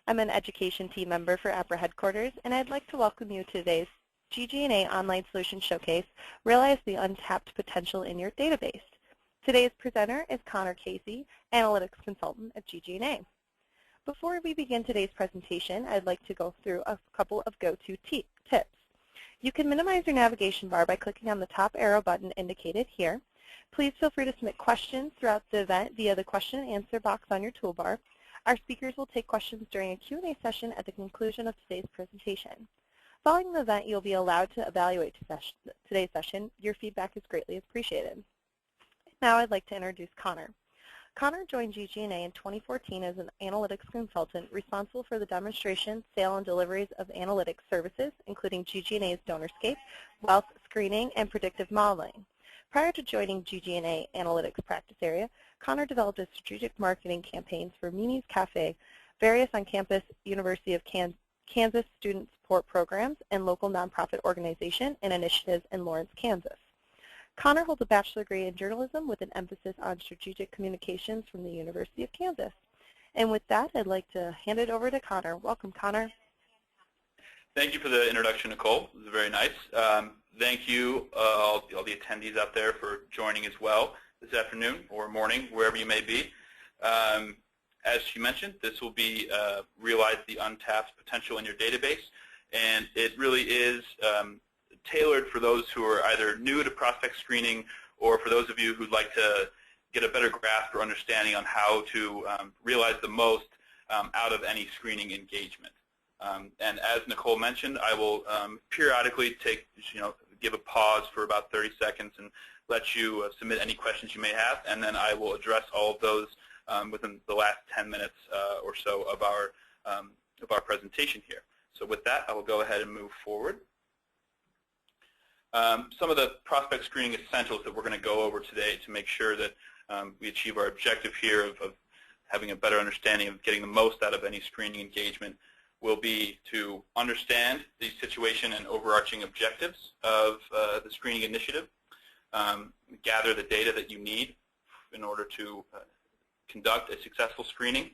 I'm an education team member for APRA headquarters, and I'd like to welcome you to today's gg+a Online Solution Showcase, Realize the Untapped Potential in Your Database. Today's presenter is Connor Casey, Analytics Consultant at gg+a. Before we begin today's presentation, I'd like to go through a couple of go-to tips. You can minimize your navigation bar by clicking on the top arrow button indicated here. Please feel free to submit questions throughout the event via the question and answer box on your toolbar. Our speakers will take questions during a Q&A session at the conclusion of today's presentation. Following the event, you'll be allowed to evaluate today's session. Your feedback is greatly appreciated. Now I'd like to introduce Connor. Connor joined gg+a in 2014 as an analytics consultant responsible for the demonstration, sale, and deliveries of analytics services, including gg+a's DonorScape, wealth screening, and predictive modeling. Prior to joining gg+a Analytics Practice Area, Connor developed a strategic marketing campaigns for Mimi's Cafe, various on-campus University of Kansas student support programs, and local nonprofit organization and initiatives in Lawrence, Kansas. Connor holds a bachelor's degree in journalism with an emphasis on strategic communications from the University of Kansas. And with that, I'd like to hand it over to Connor. Welcome, Connor. Thank you for the introduction, Nicole. It was very nice. Thank you, all the attendees out there, for joining as well this afternoon or morning, wherever you may be. As she mentioned, this will be Realize the Untapped Potential in Your Database, and it really is tailored for those who are either new to prospect screening or for those of you who'd like to get a better grasp or understanding on how to realize the most out of any screening engagement. And as Nicole mentioned, I will periodically give a pause for about 30 seconds and let you submit any questions you may have, and then I will address all of those within the last 10 minutes or so of our presentation here. So with that, I will go ahead and move forward. Some of the prospect screening essentials that we're going to go over today to make sure that we achieve our objective here of having a better understanding of getting the most out of any screening engagement will be to understand the situation and overarching objectives of the screening initiative, gather the data that you need in order to conduct a successful screening,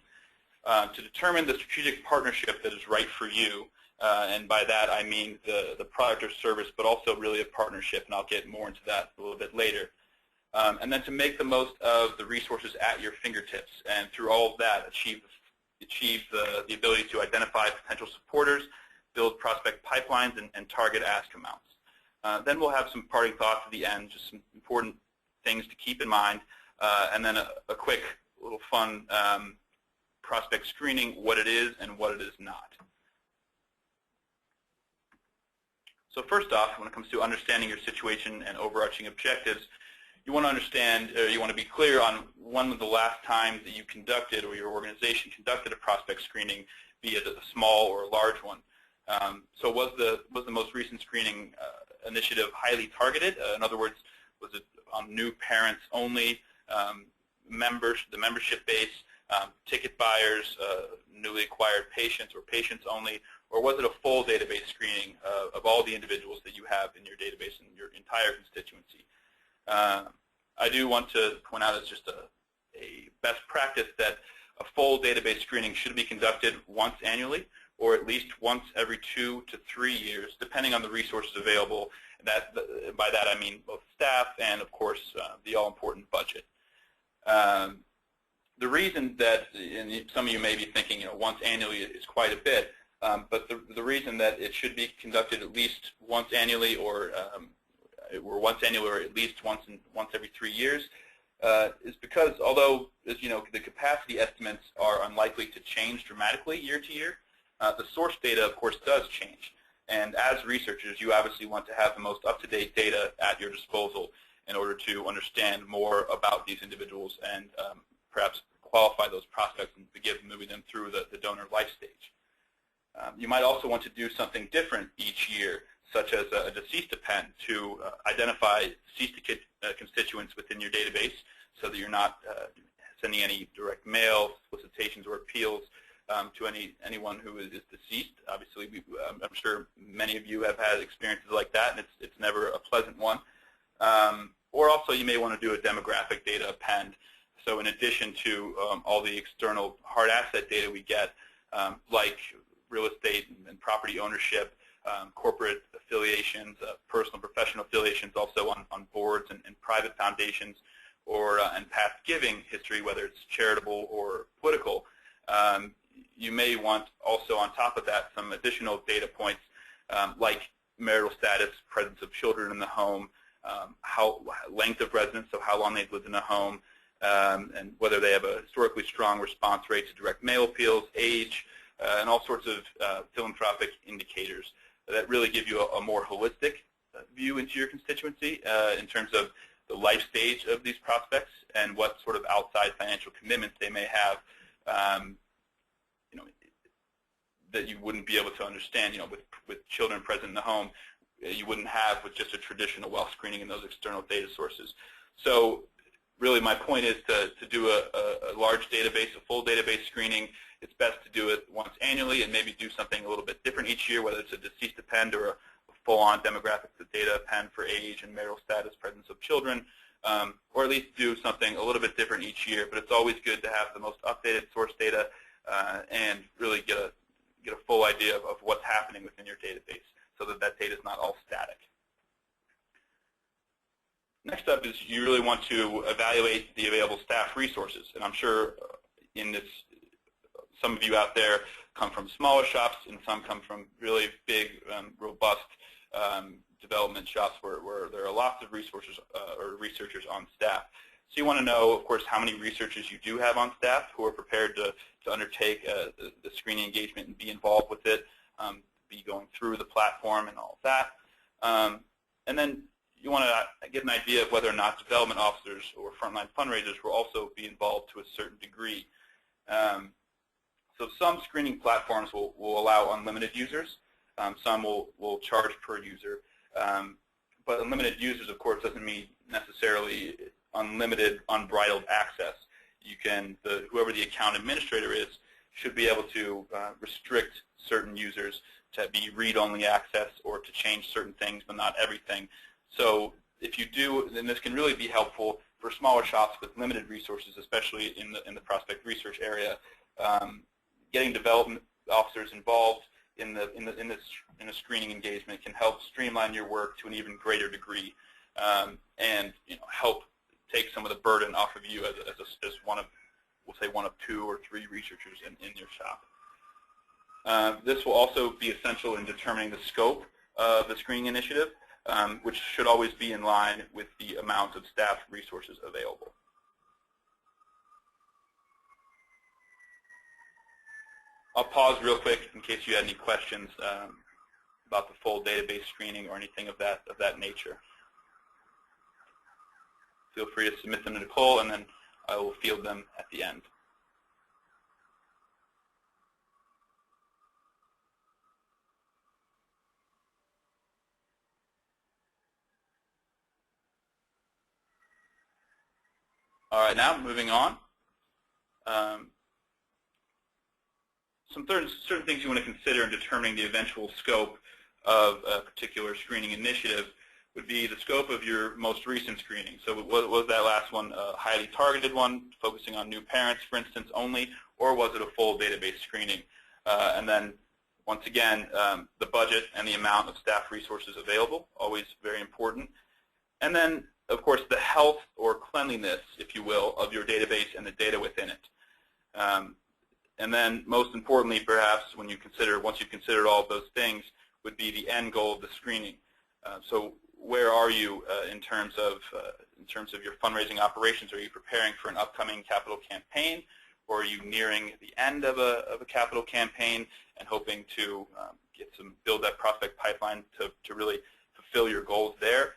to determine the strategic partnership that is right for you. And by that I mean the product or service, but also really a partnership, and I'll get more into that a little bit later. And then to make the most of the resources at your fingertips, and through all of that achieve the ability to identify potential supporters, build prospect pipelines, and target ask amounts. Then we'll have some parting thoughts at the end, just some important things to keep in mind, and then a quick little fun prospect screening, what it is and what it is not. So first off, when it comes to understanding your situation and overarching objectives, you want to understand, or you want to be clear on one of the last times that you conducted or your organization conducted a prospect screening, be it a small or a large one. So was the most recent screening initiative highly targeted? In other words, was it on new parents only, members, the membership base, ticket buyers, newly acquired patients, or patients only? Or was it a full database screening of all the individuals that you have in your database and your entire constituency? I do want to point out as just a best practice that a full database screening should be conducted once annually, or at least once every 2 to 3 years, depending on the resources available. By that I mean both staff and, of course, the all-important budget. The reason that, and some of you may be thinking, once annually is quite a bit, but the reason that it should be conducted at least once annually, or once annually, or at least once every 3 years, is because although the capacity estimates are unlikely to change dramatically year to year, the source data, of course, does change. And as researchers, you obviously want to have the most up-to-date data at your disposal in order to understand more about these individuals and perhaps qualify those prospects and begin moving them through the donor life stage. You might also want to do something different each year, such as a deceased append to identify deceased constituents within your database so that you're not sending any direct mail, solicitations, or appeals to anyone who is deceased. Obviously, I'm sure many of you have had experiences like that, and it's never a pleasant one. Or also, you may want to do a demographic data append. So in addition to all the external hard asset data we get, like real estate and property ownership, corporate affiliations, personal and professional affiliations, also on boards and private foundations, or and past giving history, whether it's charitable or political. You may want also on top of that some additional data points like marital status, presence of children in the home, how length of residence, so how long they've lived in a home, and whether they have a historically strong response rate to direct mail appeals, age, and all sorts of philanthropic indicators that really give you a more holistic view into your constituency in terms of the life stage of these prospects and what sort of outside financial commitments they may have, that you wouldn't be able to understand, with children present in the home, you wouldn't have with just a traditional wealth screening and those external data sources. So really my point is to do a large database, a full database screening. It's best to do it once annually and maybe do something a little bit different each year, whether it's a deceased append or a full-on demographics of data append for age and marital status, presence of children, or at least do something a little bit different each year. But it's always good to have the most updated source data and really get a full idea of what's happening within your database so that that data is not all static. Next up is you really want to evaluate the available staff resources. And I'm sure in this, some of you out there come from smaller shops and some come from really big, robust development shops where there are lots of resources or researchers on staff. So you want to know, of course, how many researchers you do have on staff who are prepared to undertake the screening engagement and be involved with it, be going through the platform and all of that. And then you want to get an idea of whether or not development officers or frontline fundraisers will also be involved to a certain degree. So some screening platforms will allow unlimited users. Some will charge per user. But unlimited users, of course, doesn't mean necessarily unlimited, unbridled access. You can, whoever the account administrator is, should be able to restrict certain users to be read-only access or to change certain things, but not everything. So if you do, then this can really be helpful for smaller shops with limited resources, especially in the prospect research area. Getting development officers involved in a screening engagement can help streamline your work to an even greater degree, and help take some of the burden off of you as one of, we'll say, one of 2 or 3 researchers in your shop. This will also be essential in determining the scope of the screening initiative, which should always be in line with the amount of staff resources available. I'll pause real quick in case you had any questions about the full database screening or anything of that nature. Feel free to submit them to Nicole, and then I will field them at the end. All right, now moving on. Some certain things you want to consider in determining the eventual scope of a particular screening initiative would be the scope of your most recent screening. So was that last one a highly targeted one, focusing on new parents, for instance, only, or was it a full database screening? And then, once again, the budget and the amount of staff resources available, always very important. And then, of course, the health or cleanliness, if you will, of your database and the data within it. And then, most importantly, perhaps, once you've considered all of those things, would be the end goal of the screening. So where are you in terms of your fundraising operations? Are you preparing for an upcoming capital campaign, or are you nearing the end of a capital campaign and hoping to build that prospect pipeline to really fulfill your goals there?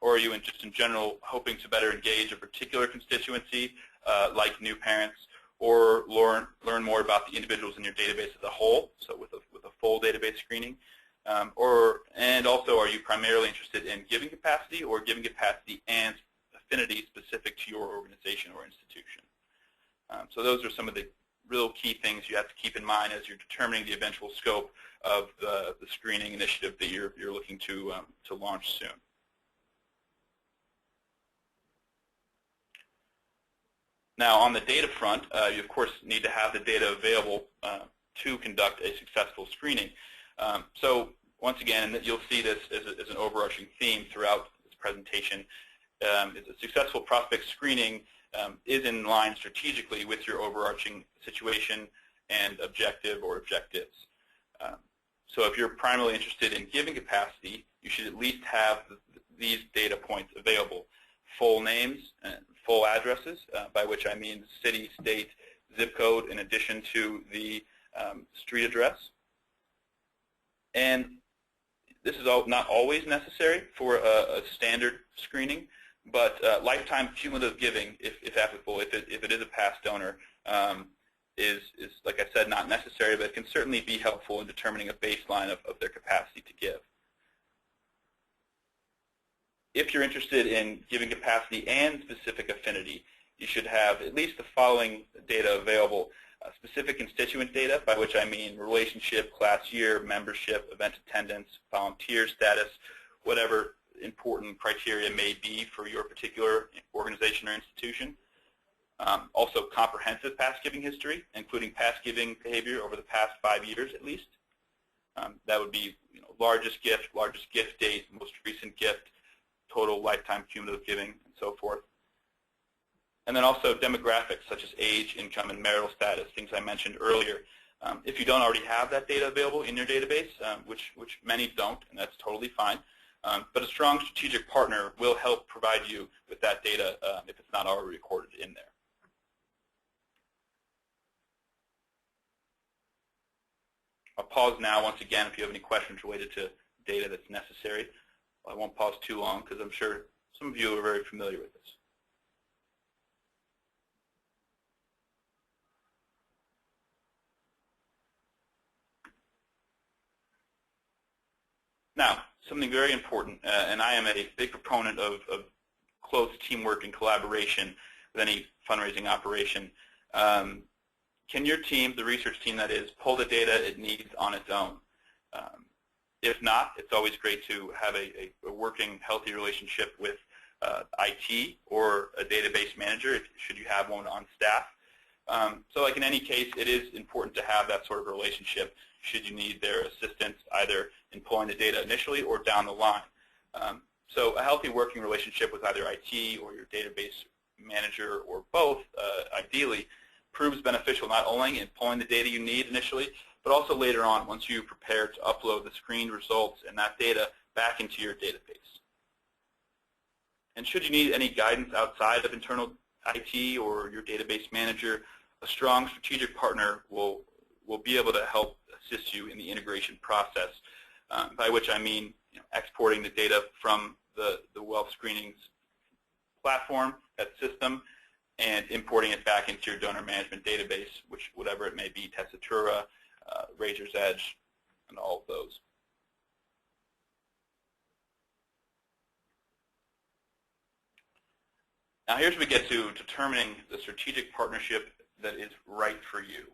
Or are you just in general hoping to better engage a particular constituency, like new parents, or learn more about the individuals in your database as a whole, so with a full database screening? And also, are you primarily interested in giving capacity or giving capacity and affinity specific to your organization or institution? So those are some of the real key things you have to keep in mind as you're determining the eventual scope of the screening initiative that you're looking to launch soon. Now, on the data front, you of course need to have the data available to conduct a successful screening. So once again, and you'll see this as an overarching theme throughout this presentation, is a successful prospect screening is in line strategically with your overarching situation and objective or objectives. So if you're primarily interested in giving capacity, you should at least have these data points available: full names, full addresses, by which I mean city, state, zip code, in addition to the street address. And this is not always necessary for a standard screening, but lifetime cumulative giving, if applicable, if it is a past donor, is, like I said, not necessary, but it can certainly be helpful in determining a baseline of their capacity to give. If you're interested in giving capacity and specific affinity, you should have at least the following data available: specific constituent data, by which I mean relationship, class year, membership, event attendance, volunteer status, whatever important criteria may be for your particular organization or institution. Also comprehensive past giving history, including past giving behavior over the past 5 years at least. That would be, largest gift date, most recent gift, total lifetime cumulative giving, and so forth. And then also demographics such as age, income, and marital status, things I mentioned earlier. If you don't already have that data available in your database, which many don't, and that's totally fine, but a strong strategic partner will help provide you with that data if it's not already recorded in there. I'll pause now once again if you have any questions related to data that's necessary. I won't pause too long because I'm sure some of you are very familiar with this. Now, something very important, and I am a big proponent of close teamwork and collaboration with any fundraising operation. Can your team, the research team that is, pull the data it needs on its own? If not, it's always great to have a working, healthy relationship with IT or a database manager, should you have one on staff. So like in any case, it is important to have that sort of relationship should you need their assistance either in pulling the data initially or down the line. So a healthy working relationship with either IT or your database manager or both, ideally, proves beneficial not only in pulling the data you need initially, but also later on once you prepare to upload the screened results and that data back into your database. And should you need any guidance outside of internal IT or your database manager, a strong strategic partner will be able to help assist you in the integration process, by which I mean exporting the data from the wealth screenings platform, that system, and importing it back into your donor management database, whatever it may be, Tessitura, Razor's Edge, and all of those. Now here's where we get to determining the strategic partnership that is right for you.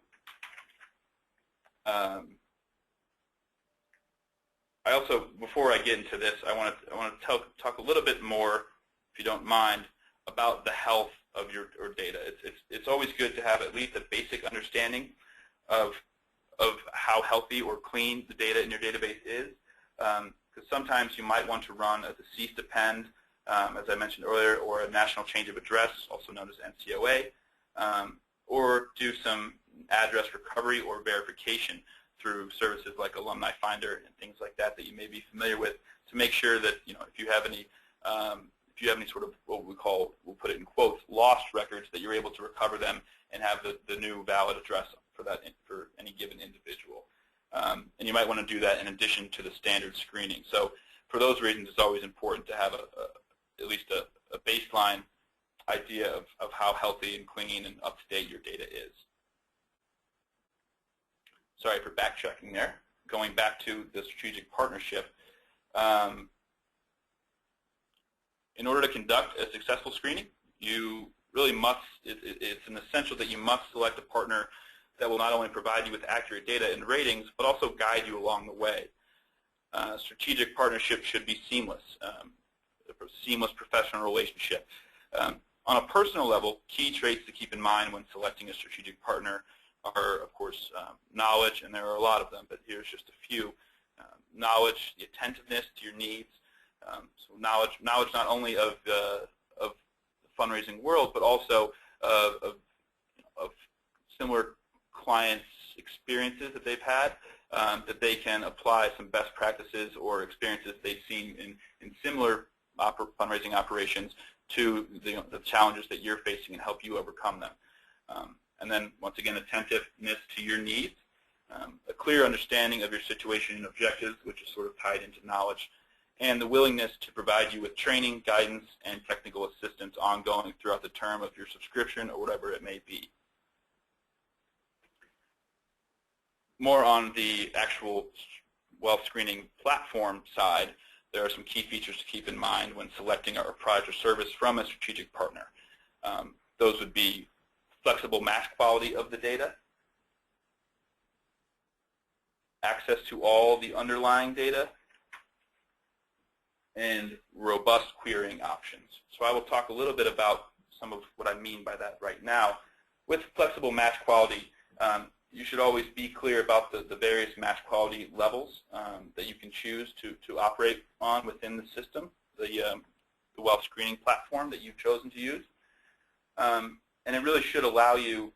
I also, before I get into this, I want to talk a little bit more, if you don't mind, about the health of your data. It's always good to have at least a basic understanding of how healthy or clean the data in your database is, because sometimes you might want to run as a cease depend, as I mentioned earlier, or a national change of address, also known as NCOA, or do some address recovery or verification through services like Alumni Finder and things like that you may be familiar with, to make sure that if you have any sort of what we'll put it in quotes, lost records, that you're able to recover them and have the new valid address for any given individual. And you might want to do that in addition to the standard screening. So for those reasons, it's always important to have at least a baseline idea of how healthy and clean and up-to-date your data is. Sorry for backtracking there. Going back to the strategic partnership, in order to conduct a successful screening, you really must, it's an essential that you must select a partner that will not only provide you with accurate data and ratings, but also guide you along the way. Strategic partnership should be seamless, a seamless professional relationship. On a personal level, key traits to keep in mind when selecting a strategic partner are, of course, knowledge, and there are a lot of them, but here's just a few. Knowledge, the attentiveness to your needs. So knowledge not only of the fundraising world, but also of similar clients' experiences that they've had, that they can apply some best practices or experiences they've seen in similar fundraising operations to the challenges that you're facing and help you overcome them. And then, once again, attentiveness to your needs, a clear understanding of your situation and objectives, which is sort of tied into knowledge, and the willingness to provide you with training, guidance, and technical assistance ongoing throughout the term of your subscription or whatever it may be. More on the actual wealth screening platform side, there are some key features to keep in mind when selecting our product or service from a strategic partner. Those would be flexible match quality of the data, access to all the underlying data, and robust querying options. So I will talk a little bit about some of what I mean by that right now. With flexible match quality, you should always be clear about the various match quality levels that you can choose to operate on within the system, the wealth screening platform that you've chosen to use. And it really should allow you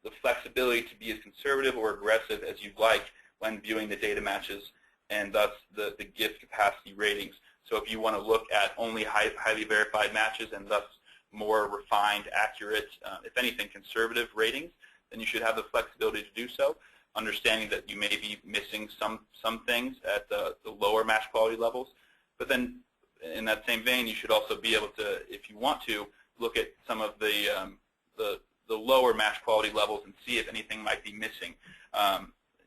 the flexibility to be as conservative or aggressive as you'd like when viewing the data matches and thus the gift capacity ratings. So if you want to look at only highly verified matches and thus more refined, accurate, if anything, conservative ratings, then you should have the flexibility to do so, understanding that you may be missing some things at the lower match quality levels. But then in that same vein, you should also be able to, if you want to, look at some of the lower match quality levels and see if anything might be missing,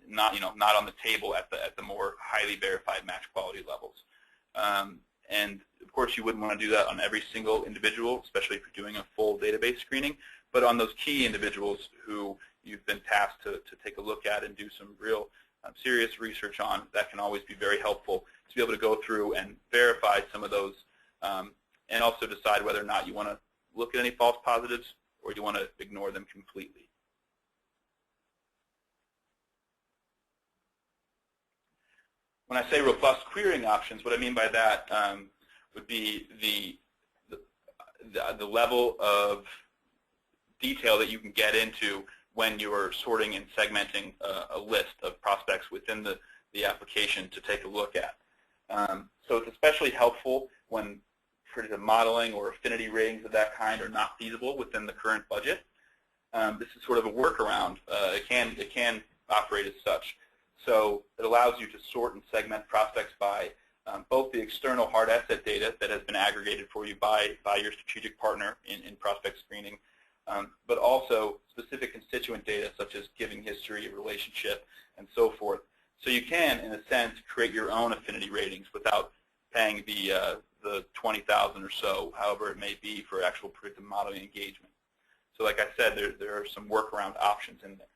not on the table at the more highly verified match quality levels. And of course, you wouldn't want to do that on every single individual, especially if you're doing a full database screening. But on those key individuals who you've been tasked to take a look at and do some real serious research on, that can always be very helpful to be able to go through and verify some of those, and also decide whether or not you want to look at any false positives or you want to ignore them completely. When I say robust querying options, what I mean by that would be the level of detail that you can get into when you're sorting and segmenting a list of prospects within the application to take a look at. So it's especially helpful when predictive modeling or affinity ratings of that kind are not feasible within the current budget. This is sort of a workaround. It can operate as such. So it allows you to sort and segment prospects by both the external hard asset data that has been aggregated for you by your strategic partner in prospect screening, but also specific constituent data such as giving history, relationship, and so forth. So you can, in a sense, create your own affinity ratings without paying the $20,000 or so, however it may be, for actual predictive modeling engagement. So like I said, there are some workaround options in there.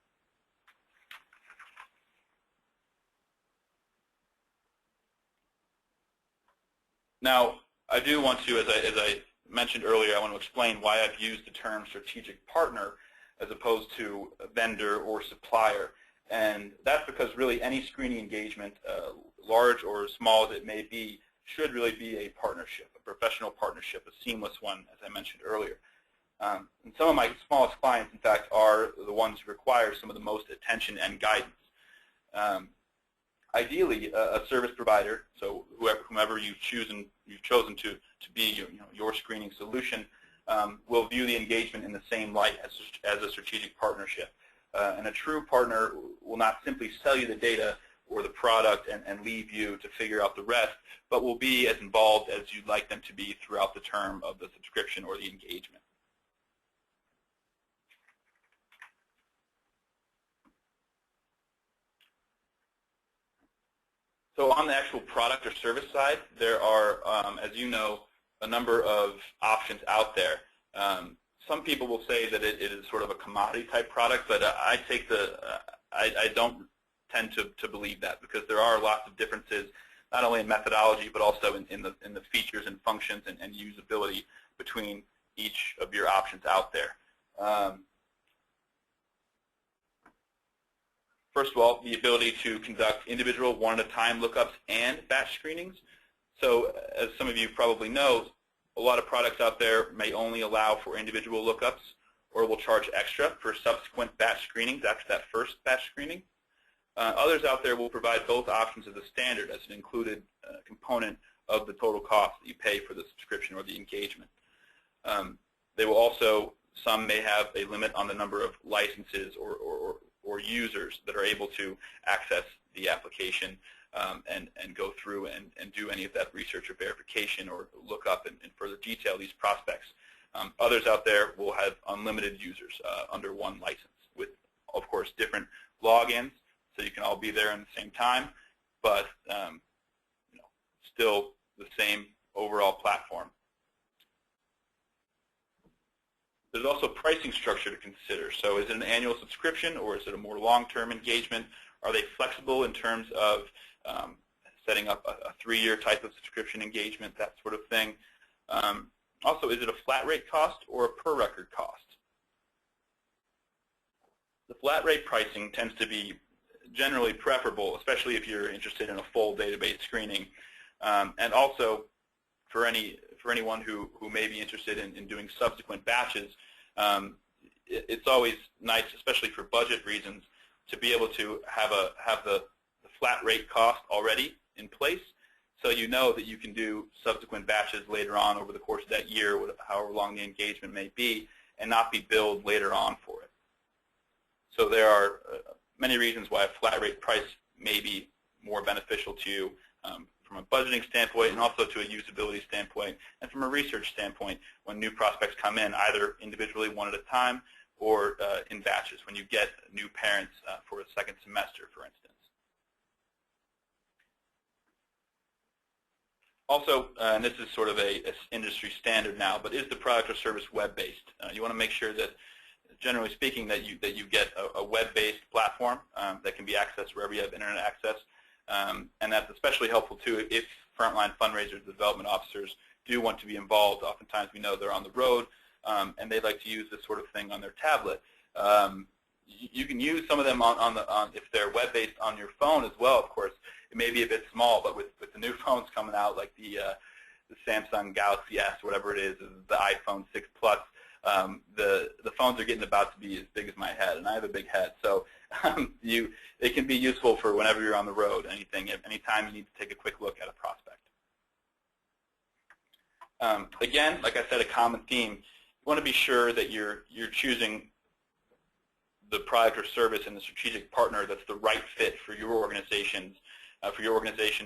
Now, I do want to, as I mentioned earlier, I want to explain why I've used the term strategic partner as opposed to a vendor or supplier. And that's because really any screening engagement, large or small as it may be, should really be a partnership, a professional partnership, a seamless one, as I mentioned earlier. And some of my smallest clients, in fact, are the ones who require some of the most attention and guidance. Ideally, a service provider, so whomever you've chosen to be your screening solution, will view the engagement in the same light as a strategic partnership. And a true partner will not simply sell you the data or the product and leave you to figure out the rest, but will be as involved as you'd like them to be throughout the term of the subscription or the engagement. So on the actual product or service side, there are, as you know, a number of options out there. Some people will say that it is sort of a commodity type product, but I don't tend to believe that, because there are lots of differences, not only in methodology but also in the features and functions and usability between each of your options out there. First of all, the ability to conduct individual one-at-a-time lookups and batch screenings. So as some of you probably know, a lot of products out there may only allow for individual lookups or will charge extra for subsequent batch screenings after that first batch screening. Others out there will provide both options as a standard, as an included component of the total cost that you pay for the subscription or the engagement. They will also, some may have a limit on the number of licenses or users that are able to access the application and go through and do any of that research or verification or look up in further detail these prospects. Others out there will have unlimited users under one license with, of course, different logins, so you can all be there in the same time, but still the same overall platform. There's also pricing structure to consider. So is it an annual subscription or is it a more long-term engagement? Are they flexible in terms of setting up a 3-year type of subscription engagement, that sort of thing? Also, is it a flat rate cost or a per record cost? The flat rate pricing tends to be generally preferable, especially if you're interested in a full database screening. And also, for anyone who may be interested in doing subsequent batches, it's always nice, especially for budget reasons, to be able to have the flat rate cost already in place, so you know that you can do subsequent batches later on over the course of that year, however long the engagement may be, and not be billed later on for it. So there are many reasons why a flat rate price may be more beneficial to you from a budgeting standpoint and also to a usability standpoint and from a research standpoint when new prospects come in, either individually one at a time or in batches when you get new parents for a second semester, for instance. Also, and this is sort of a industry standard now, but is the product or service web-based? You want to make sure that, generally speaking, that you get a web-based platform that can be accessed wherever you have internet access. And that's especially helpful, too, if frontline fundraisers, development officers do want to be involved. Oftentimes we know they're on the road, and they like to use this sort of thing on their tablet. You can use some of them if they're web-based on your phone as well, of course. It may be a bit small, but with the new phones coming out, like the Samsung Galaxy S, whatever it is the iPhone 6 Plus, the phones are getting about to be as big as my head, and I have a big head. So they can be useful for whenever you're on the road, anytime you need to take a quick look at a prospect. Again, like I said, a common theme. You want to be sure that you're choosing the product or service and the strategic partner that's the right fit for your organization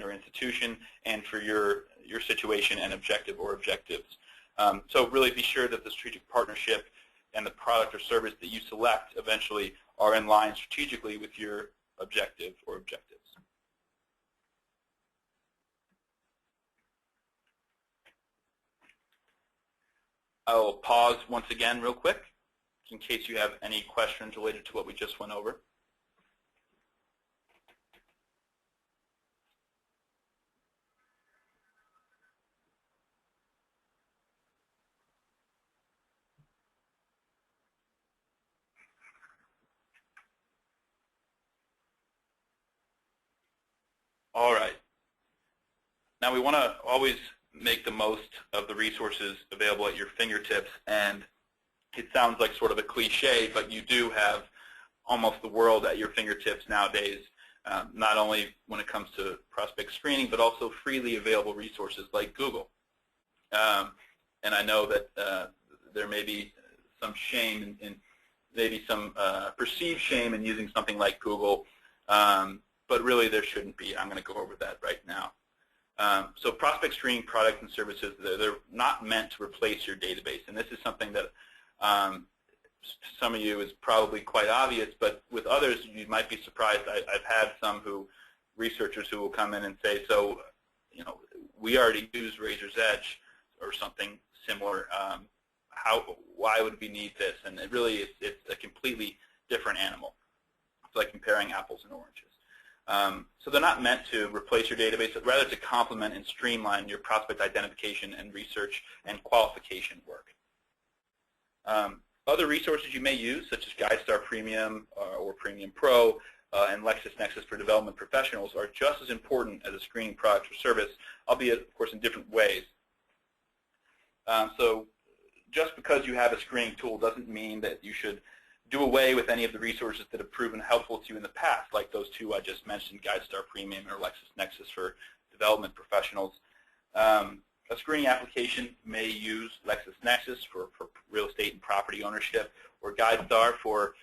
or institution, and for your situation and objective or objectives. So really be sure that the strategic partnership and the product or service that you select eventually are in line strategically with your objective or objectives. I will pause once again real quick in case you have any questions related to what we just went over. All right. Now we want to always make the most of the resources available at your fingertips, and it sounds like sort of a cliche, but you do have almost the world at your fingertips nowadays, not only when it comes to prospect screening, but also freely available resources like Google. And I know that there may be some shame and maybe some perceived shame in using something like Google, but really there shouldn't be. I'm going to go over that right now. So prospect screening products and services, they're not meant to replace your database. And this is something that to some of you is probably quite obvious, but with others you might be surprised. I've had some researchers who will come in and say, so, we already use Razor's Edge or something similar. Why would we need this? And it really it's a completely different animal. It's like comparing apples and oranges. So they're not meant to replace your database, but rather to complement and streamline your prospect identification and research and qualification work. Other resources you may use, such as GuideStar Premium or Premium Pro and LexisNexis for development professionals, are just as important as a screening product or service, albeit, of course, in different ways. So just because you have a screening tool doesn't mean that you should do away with any of the resources that have proven helpful to you in the past, like those two I just mentioned, GuideStar Premium or LexisNexis for development professionals. A screening application may use LexisNexis for real estate and property ownership, or GuideStar for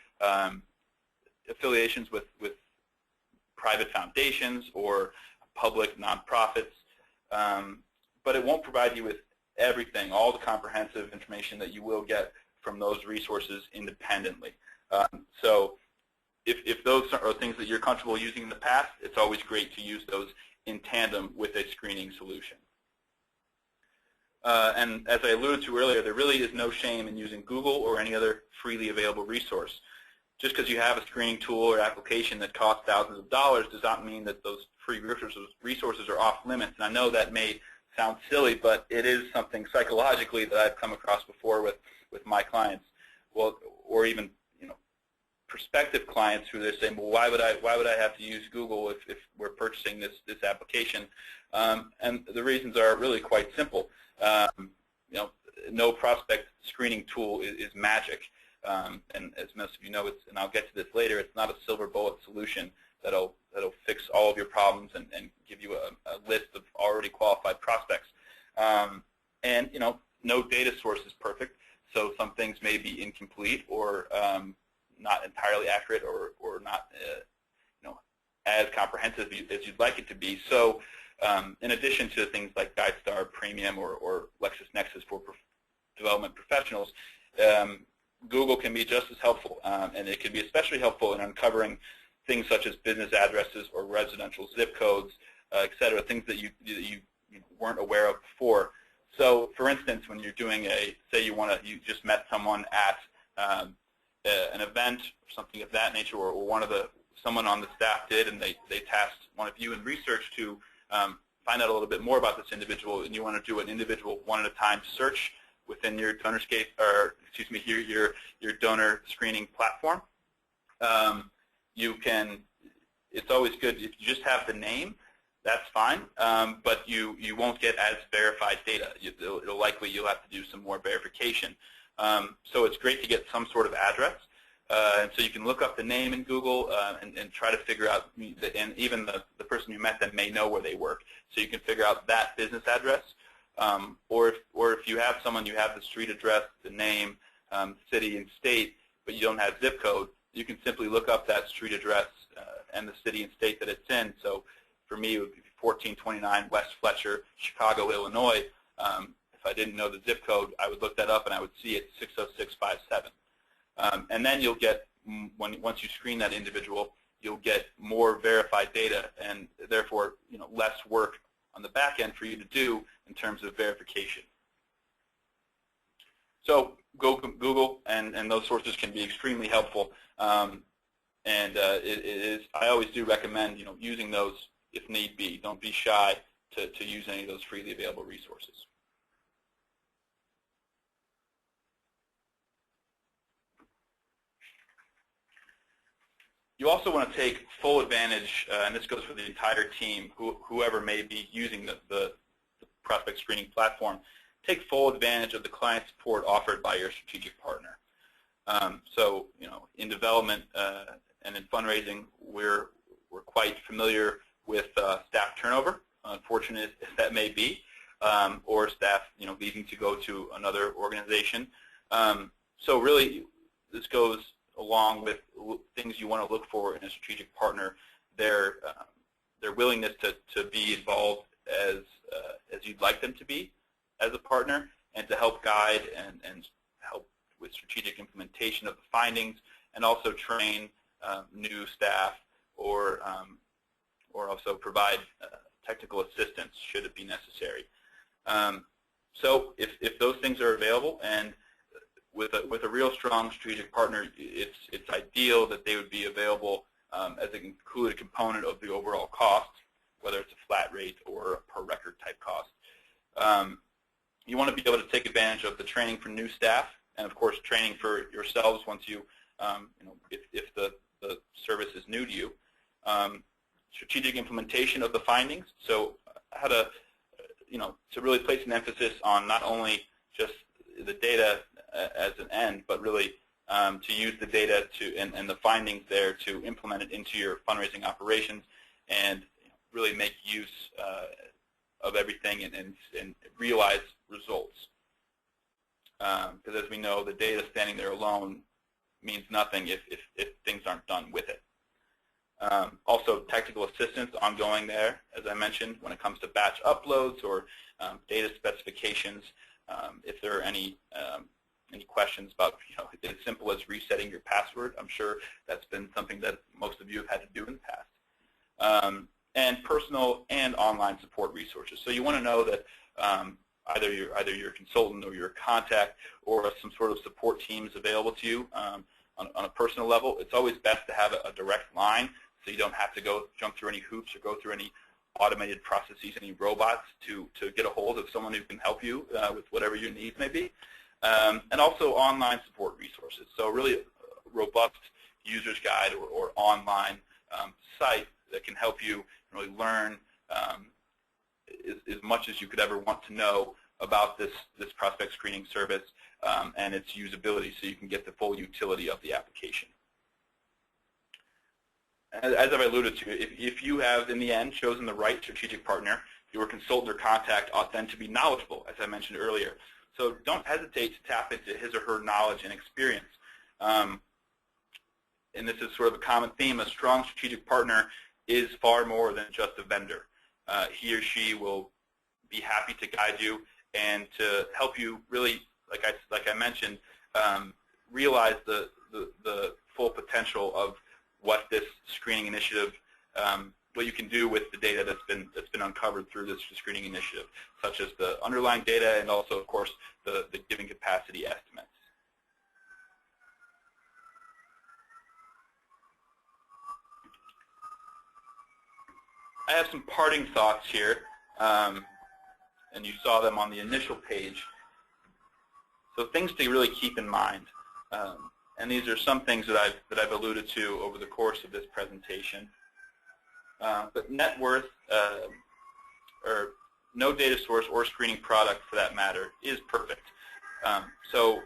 affiliations with private foundations or public nonprofits. But it won't provide you with everything, all the comprehensive information that you will get from those resources independently. So if those are things that you're comfortable using in the past, it's always great to use those in tandem with a screening solution. And as I alluded to earlier, there really is no shame in using Google or any other freely available resource. Just because you have a screening tool or application that costs thousands of dollars does not mean that those free resources are off limits. And I know that may sound silly, but it is something psychologically that I've come across before with my clients, well, or even prospective clients who they're saying, well, why would I have to use Google if we're purchasing this application? And the reasons are really quite simple. No prospect screening tool is magic, and as most of you know, and I'll get to this later, it's not a silver bullet solution that'll fix all of your problems and give you a list of already qualified prospects. And no data source is perfect, so some things may be incomplete or not entirely accurate or not as comprehensive as you'd like it to be. So in addition to things like GuideStar Premium or LexisNexis for development professionals, Google can be just as helpful, and it can be especially helpful in uncovering things such as business addresses or residential zip codes, et cetera, things that you weren't aware of before. So, for instance, when you're doing say you just met someone at an event or something of that nature, or someone on the staff did, and they tasked one of you in research to find out a little bit more about this individual, and you want to do an individual one-at-a-time search within your DonorScape, or excuse me, your donor screening platform. It's always good if you just have the name, that's fine, but you won't get as verified data. You'll have to do some more verification. So it's great to get some sort of address, and so you can look up the name in Google and try to figure out, and even the person you met that may know where they work, so you can figure out that business address. Or if you have someone, you have the street address, the name, city and state, but you don't have zip code, you can simply look up that street address and the city and state that it's in. So for me, it would be 1429 West Fletcher, Chicago, Illinois. If I didn't know the zip code, I would look that up and I would see it 60657. And then you'll get, once you screen that individual, you'll get more verified data, and therefore less work on the back end for you to do in terms of verification. So Google and those sources can be extremely helpful, I always do recommend using those if need be. Don't be shy to use any of those freely available resources. You also want to take full advantage, and this goes for the entire team, whoever may be using the prospect screening platform, take full advantage of the client support offered by your strategic partner. So, in development and in fundraising, we're quite familiar with staff turnover, unfortunate as that may be, or staff, leaving to go to another organization. So really, this goes along with things you want to look for in a strategic partner, their willingness to be involved as you'd like them to be as a partner, and to help guide and help with strategic implementation of the findings, and also train new staff, or also provide technical assistance should it be necessary. So if those things are available, and with a real strong strategic partner, it's ideal that they would be available as an included component of the overall cost, whether it's a flat rate or a per record type cost. You want to be able to take advantage of the training for new staff and of course training for yourselves once you, if the service is new to you. Strategic implementation of the findings, so how to, to really place an emphasis on not only just the data as an end, but really to use the data and the findings there to implement it into your fundraising operations and really make use of everything and realize results. Because as we know, the data standing there alone means nothing if things aren't done with it. Also, technical assistance ongoing there, as I mentioned, when it comes to batch uploads or data specifications. If there are any questions about, as simple as resetting your password, I'm sure that's been something that most of you have had to do in the past. And personal and online support resources. So you want to know that either your consultant or your contact or some sort of support team is available to you on a personal level. It's always best to have a direct line, so you don't have to jump through any hoops or go through any automated processes, any robots to get a hold of someone who can help you with whatever your needs may be. And also online support resources. So really a robust user's guide or online site that can help you really learn as much as you could ever want to know about this prospect screening service and its usability, so you can get the full utility of the application. As I've alluded to, if you have, in the end, chosen the right strategic partner, your consultant or contact ought then to be knowledgeable, as I mentioned earlier. So don't hesitate to tap into his or her knowledge and experience. And this is sort of a common theme. A strong strategic partner is far more than just a vendor. He or she will be happy to guide you and to help you really, like I mentioned, realize the full potential of what this screening initiative, what you can do with the data that's been uncovered through this screening initiative, such as the underlying data and also, of course, the giving capacity estimates. I have some parting thoughts here, and you saw them on the initial page. So things to really keep in mind, and these are some things that I've alluded to over the course of this presentation. But net worth, or no data source or screening product for that matter, is perfect. So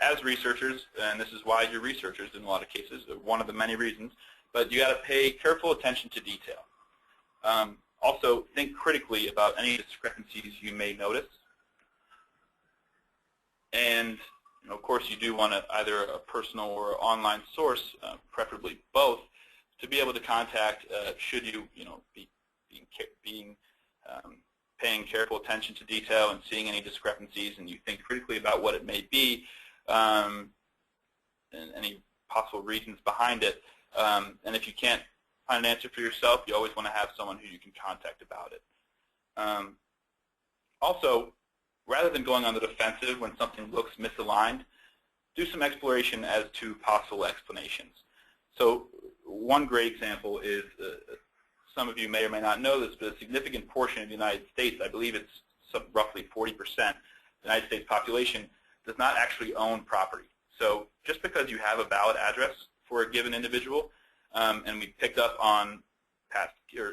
as researchers, and this is why you're researchers in a lot of cases, one of the many reasons, but you got to pay careful attention to detail. Also, think critically about any discrepancies you may notice. And of course, you do want either a personal or online source, preferably both, to be able to contact should you, be paying careful attention to detail and seeing any discrepancies, and you think critically about what it may be and any possible reasons behind it. And if you can't find an answer for yourself, you always want to have someone who you can contact about it. Also, rather than going on the defensive when something looks misaligned, do some exploration as to possible explanations. So one great example is, some of you may or may not know this, but a significant portion of the United States, I believe it's roughly 40%, the United States population, does not actually own property. So just because you have a valid address for a given individual, and we picked up on past, your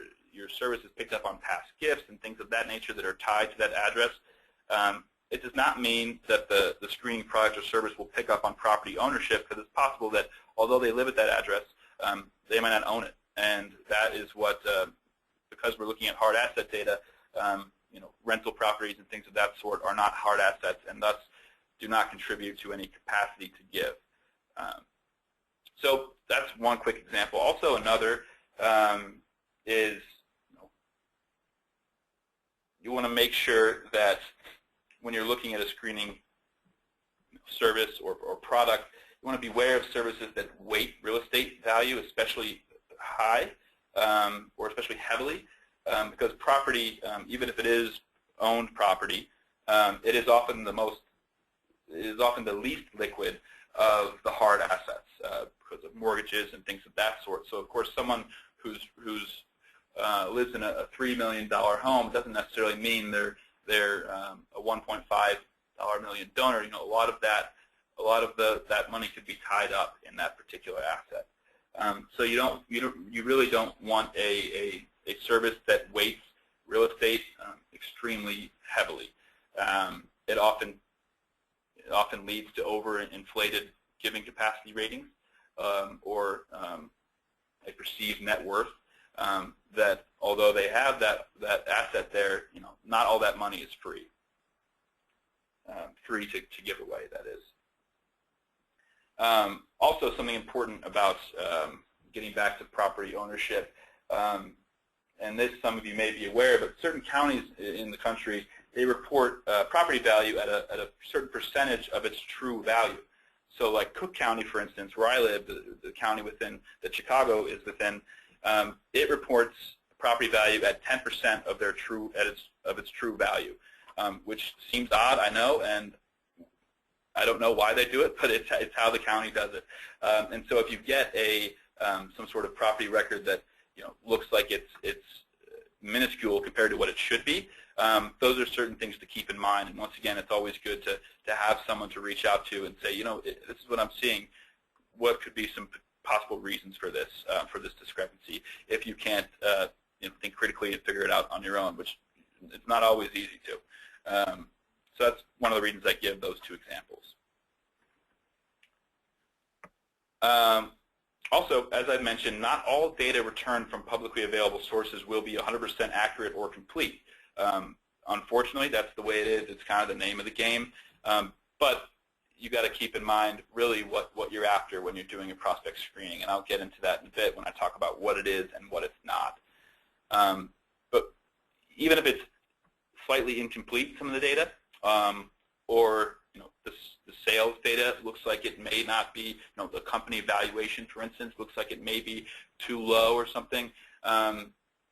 service has picked up on past gifts and things of that nature that are tied to that address, it does not mean that the screening product or service will pick up on property ownership, because it's possible that although they live at that address, they might not own it. And that is what, because we're looking at hard asset data, rental properties and things of that sort are not hard assets and thus do not contribute to any capacity to give. So that's one quick example. Also another is you want to make sure that when you're looking at a screening service or product, you want to be aware of services that weight real estate value especially high or especially heavily, because property, even if it is owned property, it is often the least liquid of the hard assets because of mortgages and things of that sort. So of course, someone who's lives in a $3 million home doesn't necessarily mean they're a $1.5 million donor. A lot of that a lot of that money could be tied up in that particular asset. So you really don't want a service that weights real estate extremely heavily. It often leads to overinflated giving capacity ratings or a perceived net worth that, although they have that asset there, not all that money is free. Free to give away, that is. Also, something important about getting back to property ownership, and this some of you may be aware, but certain counties in the country, they report property value at a certain percentage of its true value. So like Cook County, for instance, where I live, the county that Chicago is within, it reports property value at 10% of its true value, which seems odd, I know, and I don't know why they do it, but it's how the county does it. And so if you get some sort of property record that looks like it's minuscule compared to what it should be, those are certain things to keep in mind. And once again, it's always good to have someone to reach out to and say, this is what I'm seeing. What could be some possible reasons for this discrepancy? If you can't think critically and figure it out on your own, which it's not always easy to. So that's one of the reasons I give those two examples. Also, as I mentioned, not all data returned from publicly available sources will be 100% accurate or complete. Unfortunately, that's the way it is. It's kind of the name of the game. But you got to keep in mind really what you're after when you're doing a prospect screening, and I'll get into that in a bit when I talk about what it is and what it's not. But even if it's slightly incomplete, some of the data, or the sales data looks like it may not be, the company valuation, for instance, looks like it may be too low or something.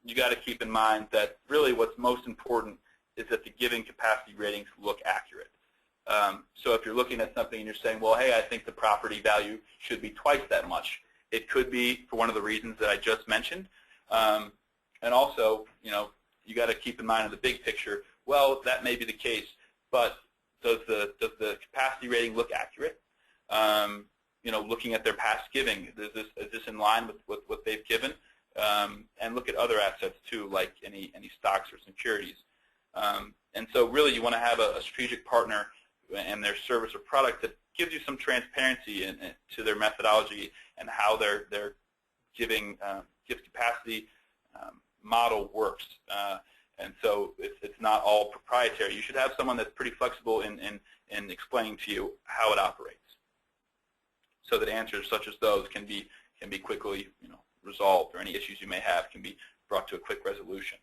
You got to keep in mind that really what's most important is that the giving capacity ratings look accurate. So if you're looking at something and you're saying, well, hey, I think the property value should be twice that much, it could be for one of the reasons that I just mentioned. And also, you got to keep in mind in the big picture, well, that may be the case, but does the capacity rating look accurate? Looking at their past giving, is this in line with what they've given? And look at other assets too, like any stocks or securities. And so really you want to have a strategic partner and their service or product that gives you some transparency to their methodology and how their gift capacity model works. And so it's not all proprietary. You should have someone that's pretty flexible in explaining to you how it operates, so that answers such as those can be quickly resolved, or any issues you may have can be brought to a quick resolution.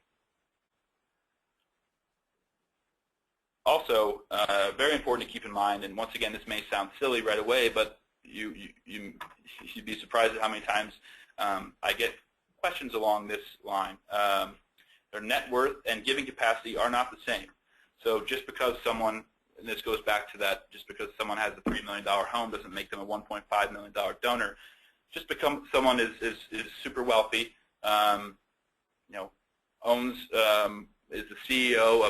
Also, very important to keep in mind, and once again, this may sound silly right away, but you'd be surprised at how many times I get questions along this line. Their net worth and giving capacity are not the same. So just because someone, and this goes back to that, just because someone has a $3 million home doesn't make them a $1.5 million donor. Just because someone is super wealthy, owns, is the CEO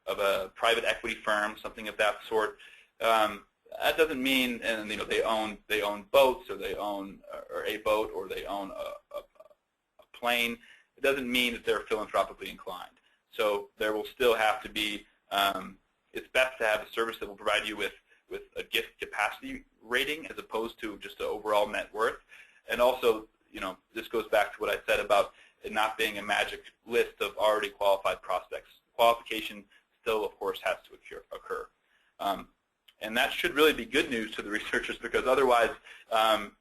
of a private equity firm, something of that sort. That doesn't mean, and they own boats, or they own a boat, or they own a plane. It doesn't mean that they're philanthropically inclined. So there will still have to be, it's best to have a service that will provide you with a gift capacity rating as opposed to just the overall net worth. And also, this goes back to what I said about it not being a magic list of already qualified prospects. Qualification still, of course, has to occur. And that should really be good news to the researchers, because otherwise, the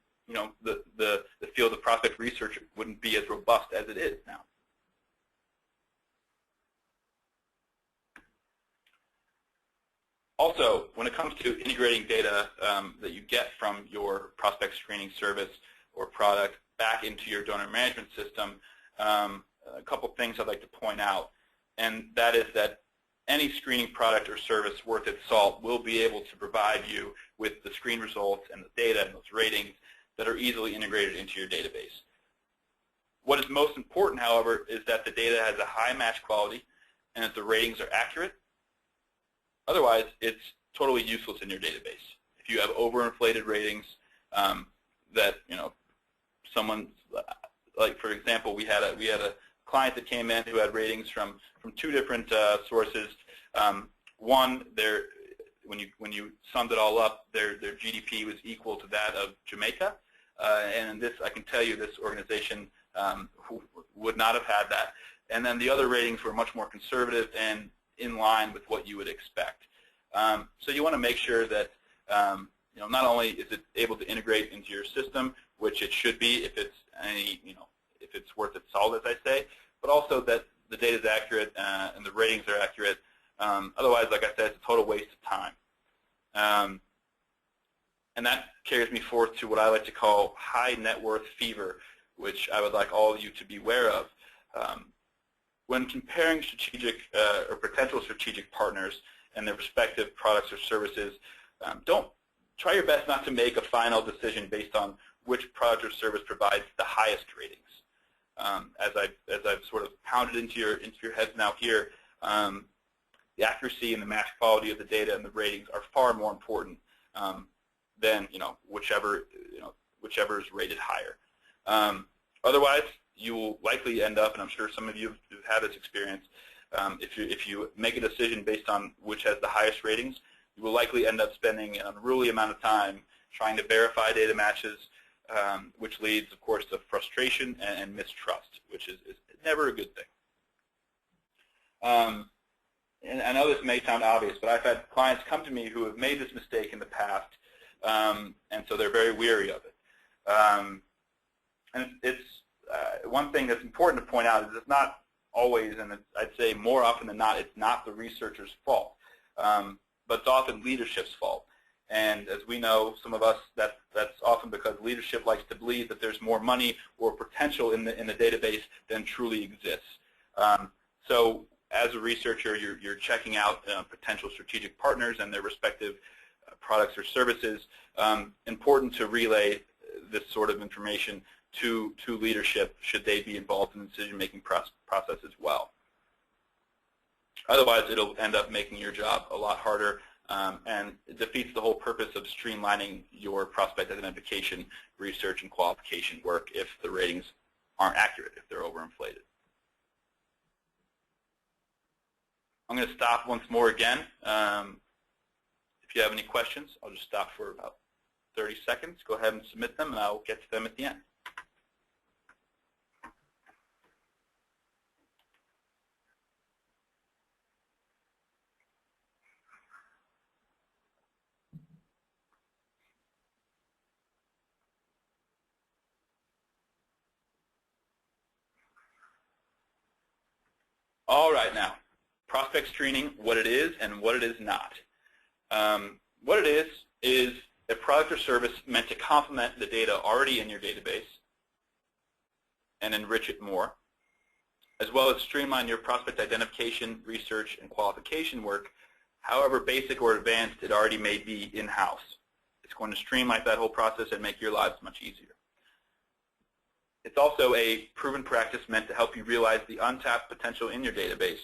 field of prospect research wouldn't be as robust as it is now. Also, when it comes to integrating data that you get from your prospect screening service or product back into your donor management system, a couple things I'd like to point out, and that is that any screening product or service worth its salt will be able to provide you with the screen results and the data and those ratings that are easily integrated into your database. What is most important, however, is that the data has a high match quality and that the ratings are accurate. Otherwise, it's totally useless in your database. If you have overinflated ratings, that someone, like for example, we had a client that came in who had ratings from two different sources. One, when you summed it all up, their GDP was equal to that of Jamaica, and I can tell you, this organization would not have had that. And then the other ratings were much more conservative and in line with what you would expect. So you want to make sure that not only is it able to integrate into your system, which it should be if it's if it's worth its salt, as I say, but also that the data is accurate and the ratings are accurate. Otherwise, like I said, it's a total waste of time. And that carries me forth to what I like to call high net worth fever, which I would like all of you to be aware of. When comparing strategic or potential strategic partners and their respective products or services, try your best not to make a final decision based on which product or service provides the highest ratings. As I've sort of pounded into your heads now here, the accuracy and the match quality of the data and the ratings are far more important than whichever is rated higher. Otherwise, you will likely end up, and I'm sure some of you have had this experience, if you make a decision based on which has the highest ratings, you will likely end up spending an unruly amount of time trying to verify data matches, which leads, of course, to frustration and mistrust, which is never a good thing. And I know this may sound obvious, but I've had clients come to me who have made this mistake in the past, and so they're very weary of it. And it's one thing that's important to point out is it's not always, and I'd say more often than not, it's not the researcher's fault, but it's often leadership's fault. And as we know, some of us, that's often because leadership likes to believe that there's more money or potential in the database than truly exists. So as a researcher, you're checking out potential strategic partners and their respective products or services. Important to relay this sort of information to leadership should they be involved in the decision-making process as well. Otherwise, it'll end up making your job a lot harder, and it defeats the whole purpose of streamlining your prospect identification, research, and qualification work if the ratings aren't accurate, if they're overinflated. I'm going to stop once more again. If you have any questions, I'll just stop for about 30 seconds. Go ahead and submit them, and I'll get to them at the end. All right, now, prospect screening, what it is and what it is not. What it is a product or service meant to complement the data already in your database and enrich it more, as well as streamline your prospect identification, research, and qualification work, however basic or advanced it already may be in-house. It's going to streamline that whole process and make your lives much easier. It's also a proven practice meant to help you realize the untapped potential in your database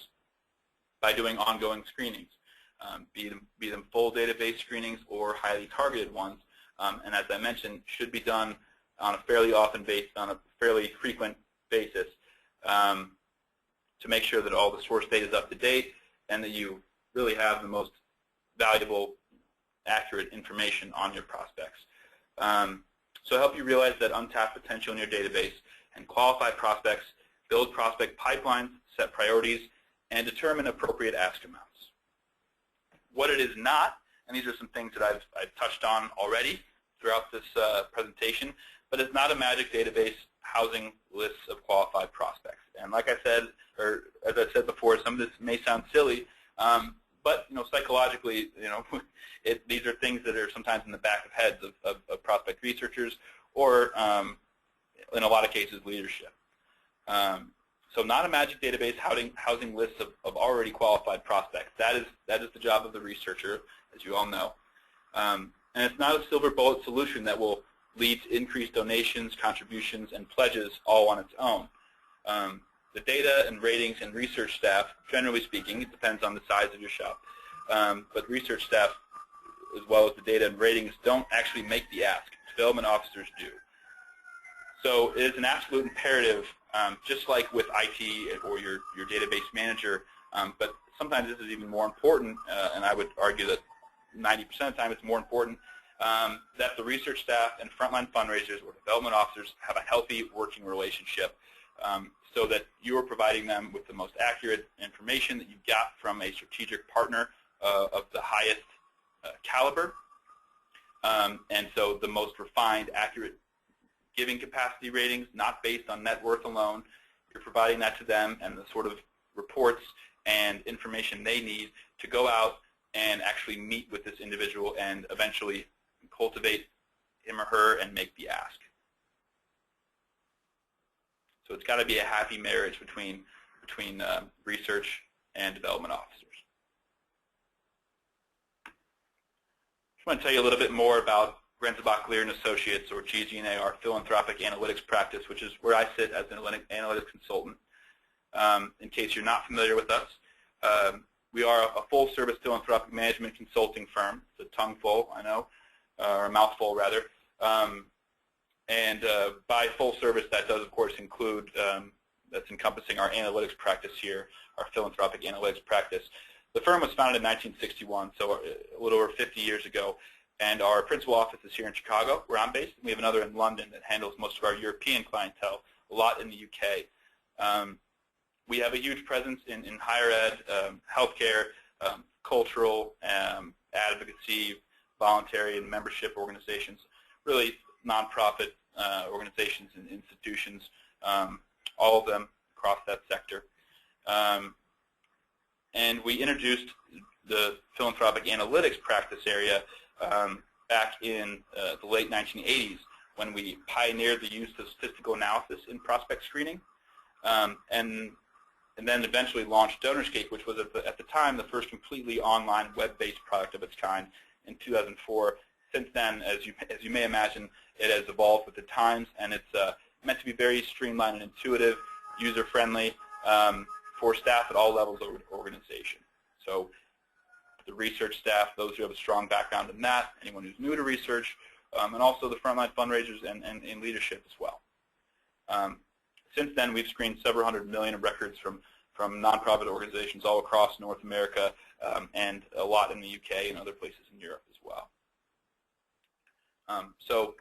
by doing ongoing screenings, be them full database screenings or highly targeted ones. And as I mentioned, should be done on a fairly frequent basis to make sure that all the source data is up to date and that you really have the most valuable, accurate information on your prospects. So help you realize that untapped potential in your database and qualify prospects, build prospect pipelines, set priorities, and determine appropriate ask amounts. What it is not, and these are some things that I've touched on already throughout this presentation, but it's not a magic database housing lists of qualified prospects. And like I said, or as I said before, some of this may sound silly, but psychologically, these are things that are sometimes in the back of heads of prospect researchers, or in a lot of cases, leadership. So not a magic database housing lists of already qualified prospects. That is the job of the researcher, as you all know. And it's not a silver bullet solution that will lead to increased donations, contributions, and pledges all on its own. The data and ratings and research staff, generally speaking, it depends on the size of your shop, but research staff as well as the data and ratings, don't actually make the ask. Development officers do. So it is an absolute imperative, just like with IT or your database manager, but sometimes this is even more important, and I would argue that 90% of the time it's more important, that the research staff and frontline fundraisers or development officers have a healthy working relationship, so that you are providing them with the most accurate information that you got from a strategic partner of the highest caliber, and so the most refined, accurate giving capacity ratings, not based on net worth alone. You're providing that to them and the sort of reports and information they need to go out and actually meet with this individual and eventually cultivate him or her and make the ask. So it's got to be a happy marriage between research and development officers. I just want to tell you a little bit more about Grenzebach, Lear & Associates, or gg+a, our philanthropic analytics practice, which is where I sit as an analytics consultant. In case you're not familiar with us, we are a full-service philanthropic management consulting firm. It's a tongue-full, I know, or a mouthful, rather. And by full service, that does, of course, include, that's encompassing our analytics practice here, our philanthropic analytics practice. The firm was founded in 1961, so a little over 50 years ago. And our principal office is here in Chicago, where I'm based. We have another in London that handles most of our European clientele, a lot in the UK. We have a huge presence in higher ed, healthcare, cultural, advocacy, voluntary and membership organizations, really nonprofit organizations and institutions, all of them across that sector. And we introduced the philanthropic analytics practice area back in the late 1980s when we pioneered the use of statistical analysis in prospect screening, and then eventually launched DonorScape, which was at the time the first completely online web-based product of its kind in 2004. Since then, as you may imagine, it has evolved with the times, and it's meant to be very streamlined and intuitive, user-friendly for staff at all levels of the organization. So the research staff, those who have a strong background in that, anyone who's new to research, and also the frontline fundraisers and in leadership as well. Since then, we've screened several hundred million of records from nonprofit organizations all across North America, and a lot in the UK and other places in Europe as well. So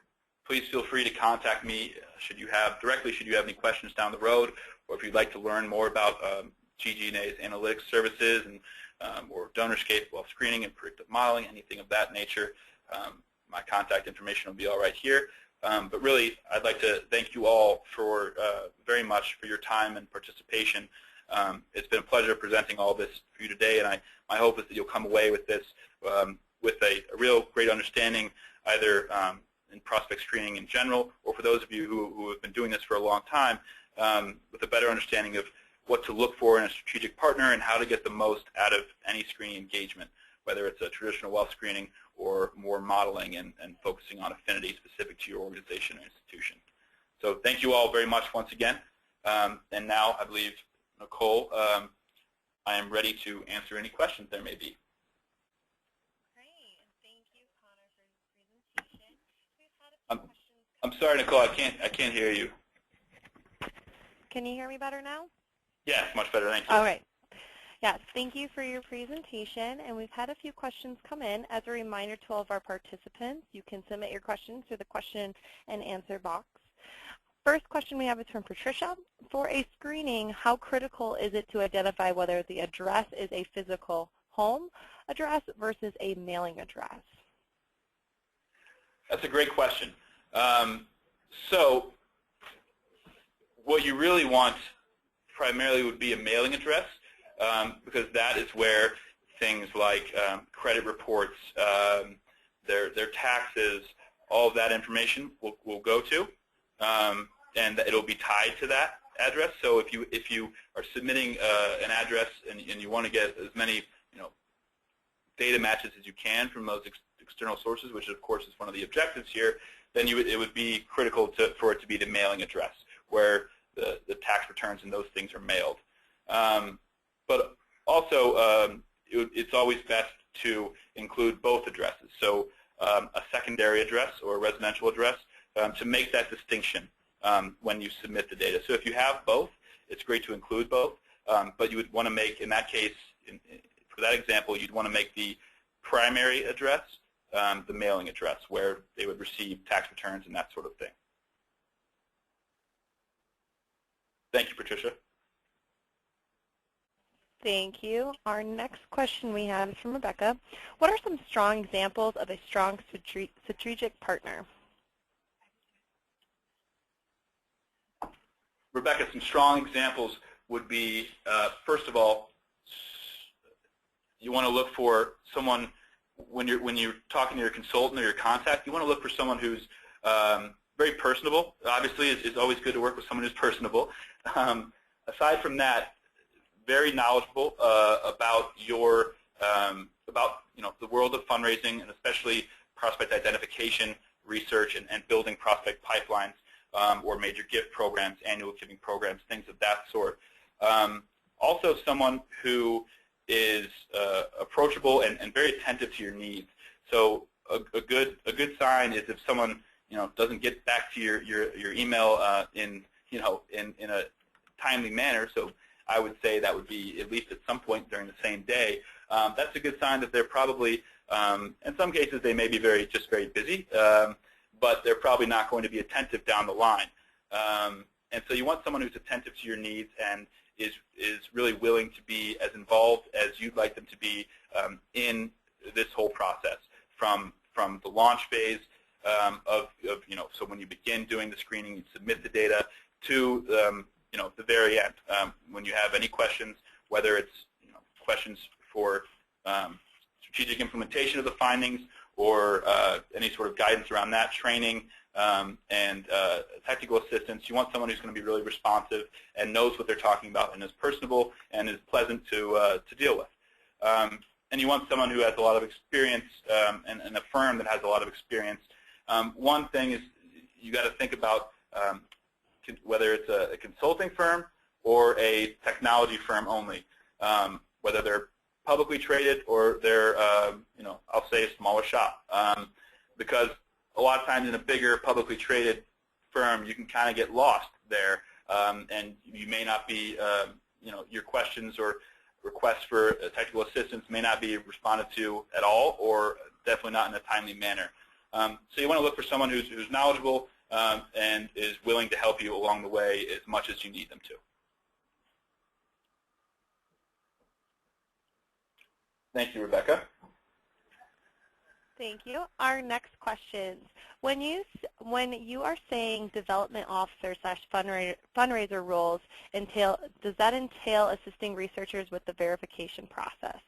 please feel free to contact me should you have any questions down the road, or if you'd like to learn more about gg+a's analytics services and or DonorScape, wealth screening and predictive modeling, anything of that nature. My contact information will be all right here. But really, I'd like to thank you all for very much for your time and participation. It's been a pleasure presenting all this for you today, and my hope is that you'll come away with this with a real great understanding, either in prospect screening in general, or for those of you who have been doing this for a long time, with a better understanding of what to look for in a strategic partner and how to get the most out of any screening engagement, whether it's a traditional wealth screening or more modeling and focusing on affinity specific to your organization or institution. So thank you all very much once again. And now I believe, Nicole, I am ready to answer any questions there may be. Great. Thank you, Connor, for the presentation. We've had a few questions. I'm sorry, Nicole, I can't hear you. Can you hear me better now? Yes, much better, thank you. All right. Yes, thank you for your presentation, and we've had a few questions come in. As a reminder to all of our participants, you can submit your questions through the question and answer box. First question we have is from Patricia. For a screening, how critical is it to identify whether the address is a physical home address versus a mailing address? That's a great question. So what you really want primarily would be a mailing address, because that is where things like credit reports, their taxes, all of that information will go to, and it'll be tied to that address. So if you are submitting an address and you want to get as many data matches as you can from those external sources, which of course is one of the objectives here, then it would be critical for it to be the mailing address where the tax returns and those things are mailed. But also, it's always best to include both addresses. So a secondary address or a residential address to make that distinction when you submit the data. So if you have both, it's great to include both, but you would want to make, in that case, for that example, you'd want to make the primary address the mailing address where they would receive tax returns and that sort of thing. Thank you, Patricia. Thank you. Our next question we have is from Rebecca. What are some strong examples of a strong strategic partner? Rebecca, some strong examples would be, first of all, you want to look for someone, when you're talking to your consultant or your contact, you want to look for someone who's very personable. Obviously, it's always good to work with someone who's personable. Aside from that, very knowledgeable about the world of fundraising, and especially prospect identification, research, and building prospect pipelines, or major gift programs, annual giving programs, things of that sort. Also, someone who is approachable and very attentive to your needs. So a good sign is if someone doesn't get back to your email in a timely manner. So I would say that would be at least at some point during the same day. That's a good sign that they're probably, in some cases, they may be very busy, but they're probably not going to be attentive down the line. And so you want someone who's attentive to your needs and is really willing to be as involved as you'd like them to be in this whole process, from the launch phase so when you begin doing the screening, you submit the data, to the very end. When you have any questions, whether it's questions for strategic implementation of the findings or any sort of guidance around that, training, and technical assistance, you want someone who's going to be really responsive and knows what they're talking about and is personable and is pleasant to deal with. And you want someone who has a lot of experience and a firm that has a lot of experience. One thing is you got to think about whether it's a consulting firm or a technology firm only, whether they're publicly traded or they're, I'll say a smaller shop. Because a lot of times in a bigger publicly traded firm, you can kind of get lost there, and you may not be, your questions or requests for technical assistance may not be responded to at all, or definitely not in a timely manner. So you want to look for someone who's knowledgeable and is willing to help you along the way as much as you need them to. Thank you, Rebecca. Thank you. Our next questions. When you are saying development officer / fundraiser roles does that entail assisting researchers with the verification process?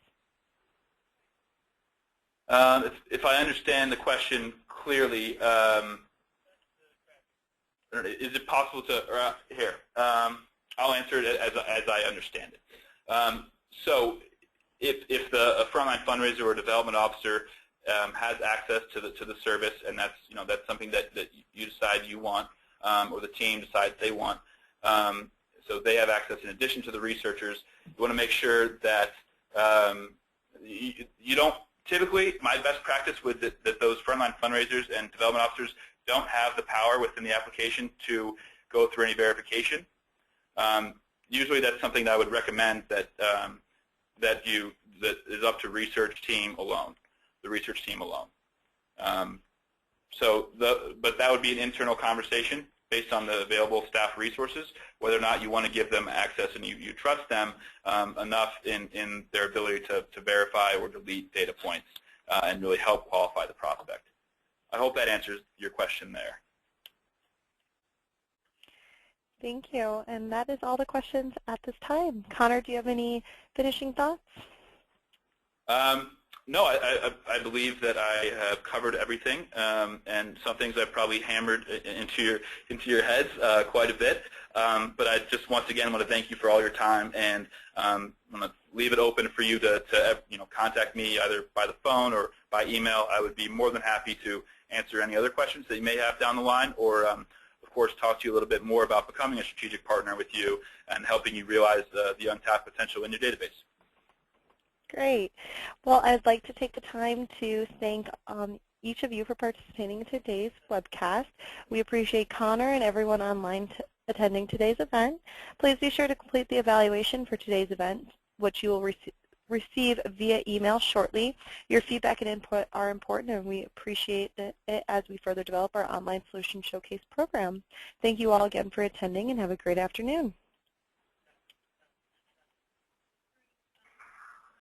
If I understand the question clearly, is it possible to, I'll answer it as I understand it. So if a frontline fundraiser or development officer has access to the service, and that's something that you decide you want, or the team decides they want, so they have access in addition to the researchers, you want to make sure that you don't. Typically, my best practice would that those frontline fundraisers and development officers don't have the power within the application to go through any verification. Usually, that's something that I would recommend that is up to research team alone, the research team alone. But that would be an internal conversation based on the available staff resources, whether or not you want to give them access and you trust them enough in their ability to verify or delete data points and really help qualify the prospect. I hope that answers your question there. Thank you. And that is all the questions at this time. Connor, do you have any finishing thoughts? No, I believe that I have covered everything, and some things I've probably hammered into your heads quite a bit. But I just once again want to thank you for all your time, and I'm going to leave it open for you to contact me either by the phone or by email. I would be more than happy to answer any other questions that you may have down the line, or of course talk to you a little bit more about becoming a strategic partner with you and helping you realize the untapped potential in your database. Great. Well, I'd like to take the time to thank each of you for participating in today's webcast. We appreciate Connor and everyone online attending today's event. Please be sure to complete the evaluation for today's event, which you will receive via email shortly. Your feedback and input are important, and we appreciate it as we further develop our Online Solution Showcase program. Thank you all again for attending, and have a great afternoon.